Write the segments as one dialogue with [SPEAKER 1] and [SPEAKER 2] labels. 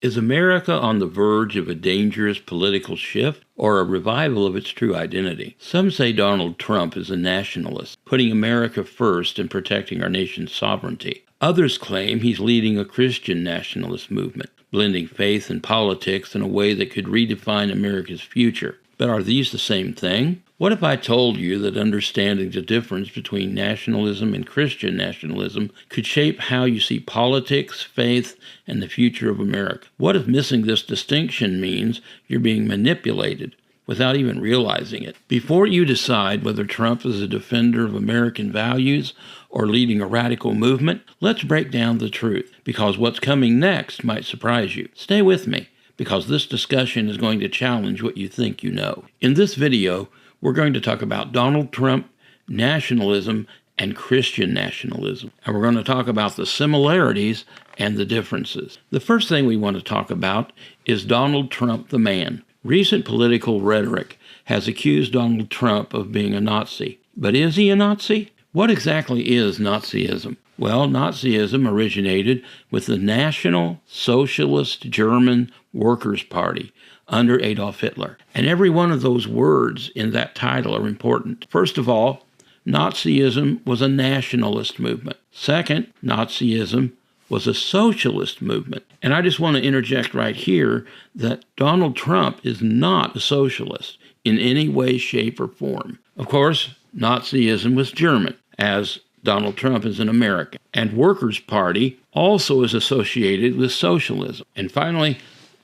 [SPEAKER 1] Is America on the verge of a dangerous political shift or a revival of its true identity? Some say Donald Trump is a nationalist, putting America first and protecting our nation's sovereignty. Others claim he's leading a Christian nationalist movement, blending faith and politics in a way that could redefine America's future. But are these the same thing? What if I told you that understanding the difference between nationalism and Christian nationalism could shape how you see politics, faith, and the future of America? What if missing this distinction means you're being manipulated without even realizing it? Before you decide whether Trump is a defender of American values or leading a radical movement, let's break down the truth, because what's coming next might surprise you. Stay with me, because this discussion is going to challenge what you think you know. In this video, we're going to talk about Donald Trump, nationalism, and Christian nationalism. And we're going to talk about the similarities and the differences. The first thing we want to talk about is Donald Trump the man. Recent political rhetoric has accused Donald Trump of being a Nazi. But is he a Nazi? What exactly is Nazism? Well, Nazism originated with the National Socialist German Workers' Party under Adolf Hitler. And every one of those words in that title are important. First of all, Nazism was a nationalist movement. Second, Nazism was a socialist movement. And I just want to interject right here that Donald Trump is not a socialist in any way, shape, or form. Of course, Nazism was German, as Donald Trump is an American. And Workers' Party also is associated with socialism. And finally,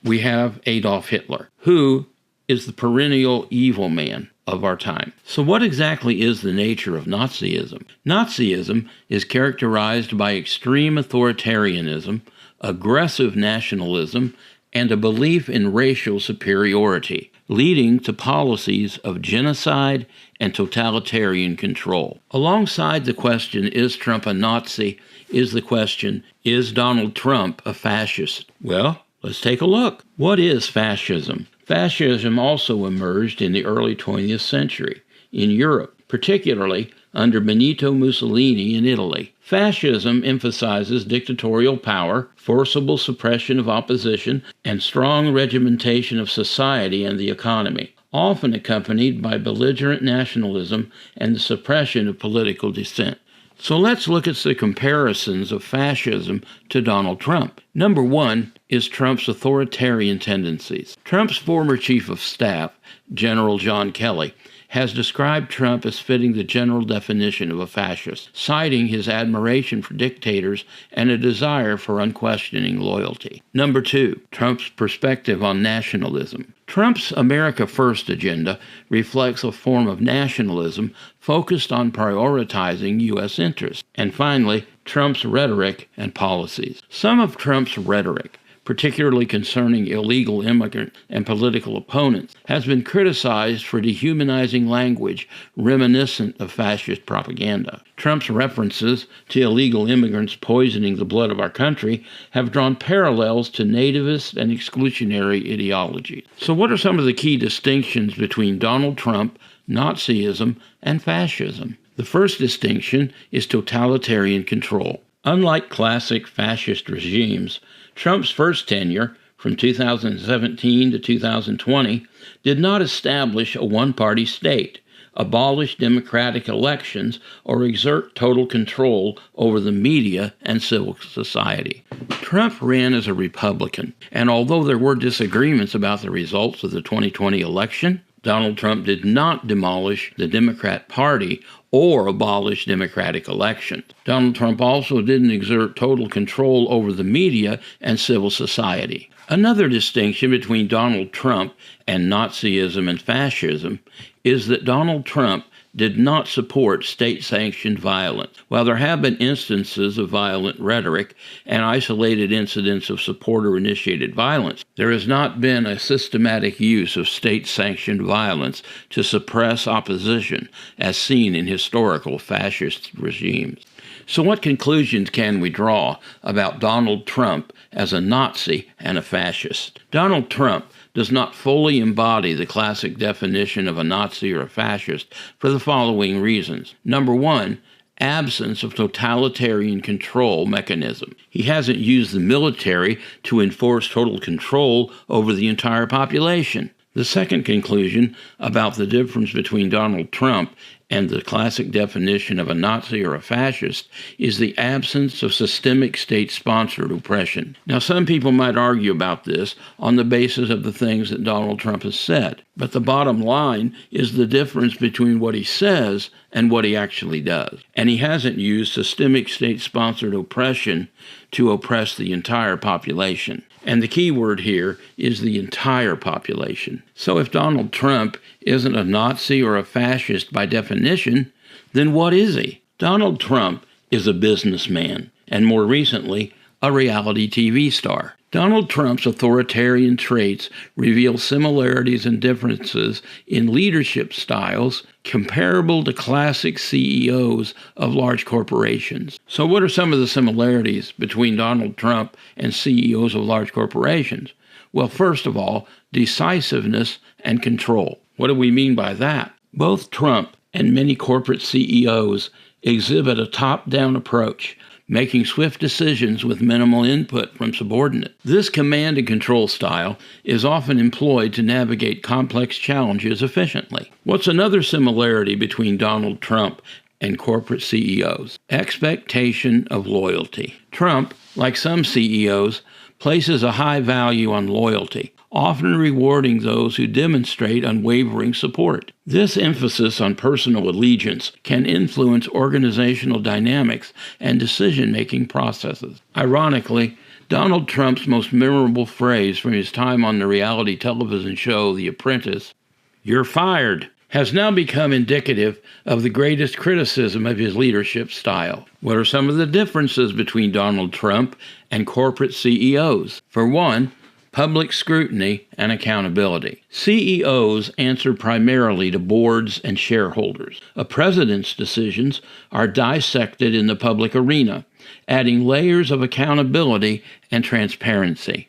[SPEAKER 1] we have Adolf Hitler, who is the perennial evil man of our time. So what exactly is the nature of Nazism? Nazism is characterized by extreme authoritarianism, aggressive nationalism, and a belief in racial superiority, leading to policies of genocide and totalitarian control. Alongside the question, is Trump a Nazi, is the question, is Donald Trump a fascist? Well, let's take a look. What is fascism? Fascism also emerged in the early 20th century in Europe, particularly under Benito Mussolini in Italy. Fascism emphasizes dictatorial power, forcible suppression of opposition, and strong regimentation of society and the economy, often accompanied by belligerent nationalism and the suppression of political dissent. So let's look at the comparisons of fascism to Donald Trump. Number one is Trump's authoritarian tendencies. Trump's former chief of staff, General Sean Cannell, has described Trump as fitting the general definition of a fascist, citing his admiration for dictators and a desire for unquestioning loyalty. Number two, Trump's perspective on nationalism. Trump's America First agenda reflects a form of nationalism focused on prioritizing U.S. interests. And finally, Trump's rhetoric and policies. Some of Trump's rhetoric, particularly concerning illegal immigrants and political opponents, has been criticized for dehumanizing language reminiscent of fascist propaganda. Trump's references to illegal immigrants poisoning the blood of our country have drawn parallels to nativist and exclusionary ideologies. So what are some of the key distinctions between Donald Trump, Nazism, and fascism? The first distinction is totalitarian control. Unlike classic fascist regimes, Trump's first tenure, from 2017 to 2020, did not establish a one-party state, abolish democratic elections, or exert total control over the media and civil society. Trump ran as a Republican, and although there were disagreements about the results of the 2020 election, Donald Trump did not demolish the Democrat Party or abolish democratic elections. Donald Trump also didn't exert total control over the media and civil society. Another distinction between Donald Trump and Nazism and fascism is that Donald Trump did not support state-sanctioned violence. While there have been instances of violent rhetoric and isolated incidents of supporter-initiated violence, there has not been a systematic use of state-sanctioned violence to suppress opposition, as seen in historical fascist regimes. So what conclusions can we draw about Donald Trump as a Nazi and a fascist? Donald Trump does not fully embody the classic definition of a Nazi or a fascist for the following reasons. Number one, absence of totalitarian control mechanism. He hasn't used the military to enforce total control over the entire population. The second conclusion about the difference between Donald Trump and the classic definition of a Nazi or a fascist is the absence of systemic state-sponsored oppression. Now, some people might argue about this on the basis of the things that Donald Trump has said, but the bottom line is the difference between what he says and what he actually does. And he hasn't used systemic state-sponsored oppression to oppress the entire population. And the key word here is the entire population. So if Donald Trump isn't a Nazi or a fascist by definition, then what is he? Donald Trump is a businessman, and more recently, a reality TV star. Donald Trump's authoritarian traits reveal similarities and differences in leadership styles comparable to classic CEOs of large corporations. So what are some of the similarities between Donald Trump and CEOs of large corporations? Well, first of all, decisiveness and control. What do we mean by that? Both Trump and many corporate CEOs exhibit a top-down approach, making swift decisions with minimal input from subordinates. This command and control style is often employed to navigate complex challenges efficiently. What's another similarity between Donald Trump and corporate CEOs? Expectation of loyalty. Trump, like some CEOs, places a high value on loyalty, often rewarding those who demonstrate unwavering support. This emphasis on personal allegiance can influence organizational dynamics and decision-making processes. Ironically, Donald Trump's most memorable phrase from his time on the reality television show The Apprentice, "You're fired," has now become indicative of the greatest criticism of his leadership style. What are some of the differences between Donald Trump and corporate CEOs? For one, public scrutiny and accountability. CEOs answer primarily to boards and shareholders. A president's decisions are dissected in the public arena, adding layers of accountability and transparency.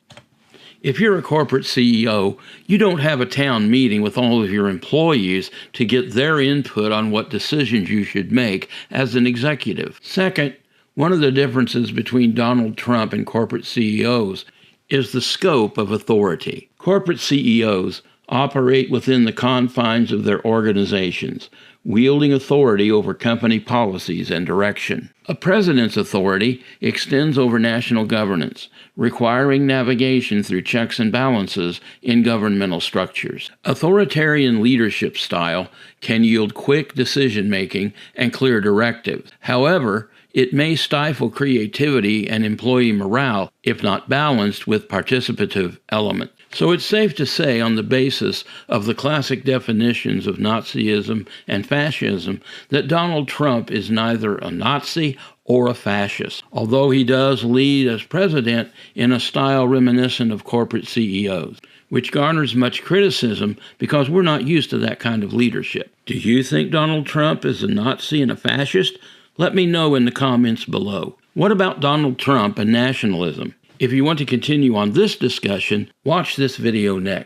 [SPEAKER 1] If you're a corporate CEO, you don't have a town meeting with all of your employees to get their input on what decisions you should make as an executive. Second, one of the differences between Donald Trump and corporate CEOs is the scope of authority. Corporate CEOs operate within the confines of their organizations, wielding authority over company policies and direction. A president's authority extends over national governance, requiring navigation through checks and balances in governmental structures. Authoritarian leadership style can yield quick decision-making and clear directives. However, it may stifle creativity and employee morale if not balanced with participative elements. So it's safe to say, on the basis of the classic definitions of Nazism and fascism, that Donald Trump is neither a Nazi or a fascist, although he does lead as president in a style reminiscent of corporate CEOs, which garners much criticism because we're not used to that kind of leadership. Do you think Donald Trump is a Nazi and a fascist? Let me know in the comments below. What about Donald Trump and nationalism? If you want to continue on this discussion, watch this video next.